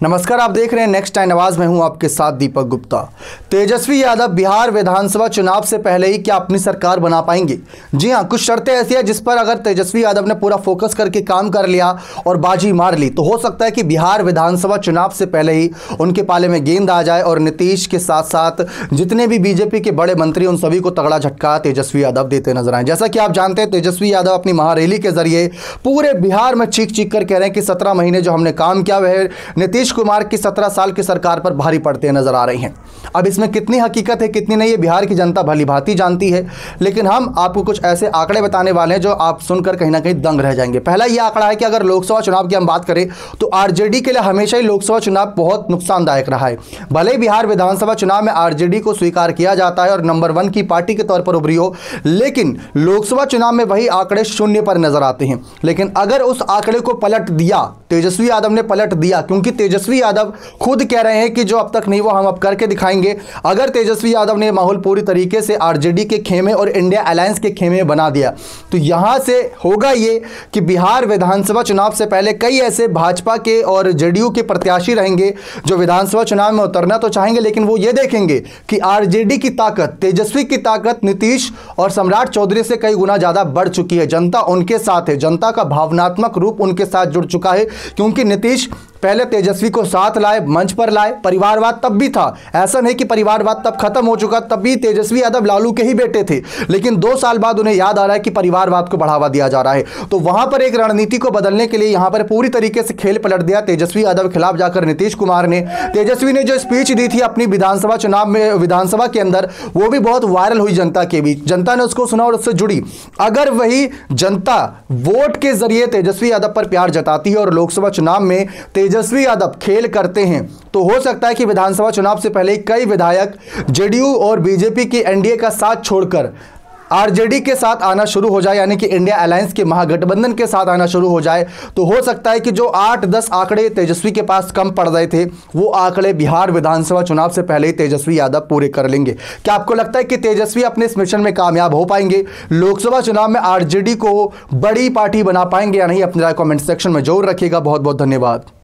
नमस्कार, आप देख रहे हैं नेक्स्ट टाइम आवाज में हूं आपके साथ दीपक गुप्ता। तेजस्वी यादव बिहार विधानसभा चुनाव से पहले ही क्या अपनी सरकार बना पाएंगे? जी हां, कुछ शर्तें ऐसी हैं जिस पर अगर तेजस्वी यादव ने पूरा फोकस करके काम कर लिया और बाजी मार ली तो हो सकता है कि बिहार विधानसभा चुनाव से पहले ही उनके पाले में गेंद आ जाए और नीतीश के साथ साथ जितने भी बीजेपी के बड़े मंत्री उन सभी को तगड़ा झटका तेजस्वी यादव देते नजर आए। जैसा कि आप जानते हैं, तेजस्वी यादव अपनी महारैली के जरिए पूरे बिहार में चीख चीख कर कह रहे हैं कि 17 महीने जो हमने काम किया वह नीतीश कुमार की 17 साल की सरकार पर भारी पड़ते नजर आ रही हैं। अब इसमें कितनी हकीकत है कितनी नहीं, ये बिहार की जनता भली भांति जानती है, लेकिन हम आपको कुछ ऐसे आंकड़े बताने वाले हैं जो आप सुनकर कहीं ना कहीं दंग रह जाएंगे। पहला ये आंकड़ा है कि अगर लोकसभा चुनाव की हम बात करें तो आरजेडी के लिए हमेशा ही लोकसभा चुनाव बहुत नुकसानदायक रहा है। भले ही बिहार विधानसभा चुनाव में आरजेडी को स्वीकार किया जाता है और नंबर 1 की पार्टी के तौर पर उभरी हो, लेकिन लोकसभा चुनाव में वही आंकड़े शून्य पर नजर आते हैं। लेकिन अगर उस आंकड़े को पलट दिया, तेजस्वी यादव ने पलट दिया, क्योंकि तेजस्वी यादव खुद कह रहे हैं कि जो अब तक नहीं वो हम अब करके दिखाएंगे। अगर तेजस्वी यादव ने माहौल पूरी तरीके से आरजेडी के खेमे और इंडिया अलायंस के खेमे बना दिया तो यहां से होगा ये कि बिहार विधानसभा चुनाव से पहले कई ऐसे भाजपा के और जेडीयू के प्रत्याशी रहेंगे जो विधानसभा चुनाव में उतरना तो चाहेंगे, लेकिन वो ये देखेंगे कि आरजेडी की ताकत, तेजस्वी की ताकत नीतीश और सम्राट चौधरी से कई गुना ज्यादा बढ़ चुकी है। जनता उनके साथ है, जनता का भावनात्मक रूप उनके साथ जुड़ चुका है, क्योंकि नीतीश पहले तेजस्वी को साथ लाए, मंच पर लाए। परिवारवाद तब भी था, ऐसा नहीं कि परिवारवाद तब खत्म हो चुका, तब भी तेजस्वी यादव लालू के ही बेटे थे, लेकिन 2 साल बाद उन्हें याद आ रहा है कि परिवारवाद को बढ़ावा दिया जा रहा है। तो वहां पर एक रणनीति को बदलने के लिए यहां पर पूरी तरीके से खेल पलट दिया तेजस्वी यादव के खिलाफ जाकर नीतीश कुमार ने। तेजस्वी ने जो स्पीच दी थी अपनी विधानसभा चुनाव में, विधानसभा के अंदर, वो भी बहुत वायरल हुई जनता के बीच। जनता ने उसको सुना और उससे जुड़ी। अगर वही जनता वोट के जरिए तेजस्वी यादव पर प्यार जताती है और लोकसभा चुनाव में तेजस्वी यादव खेल करते हैं तो हो सकता है कि विधानसभा चुनाव से पहले कई विधायक जेडीयू और बीजेपी की एनडीए का साथ छोड़कर आरजेडी के साथ आना शुरू हो जाए, यानी कि इंडिया अलायंस के महागठबंधन के साथ आना शुरू हो जाए। तो हो सकता है कि जो 8-10 आंकड़े तेजस्वी के पास कम पड़ रहे थे वो आंकड़े बिहार विधानसभा चुनाव से पहले ही तेजस्वी यादव पूरे कर लेंगे। क्या आपको लगता है कि तेजस्वी अपने इस मिशन में कामयाब हो पाएंगे? लोकसभा चुनाव में आरजेडी को बड़ी पार्टी बना पाएंगे या नहीं? अपनी राय कमेंट सेक्शन में जरूर रखिएगा। बहुत बहुत धन्यवाद।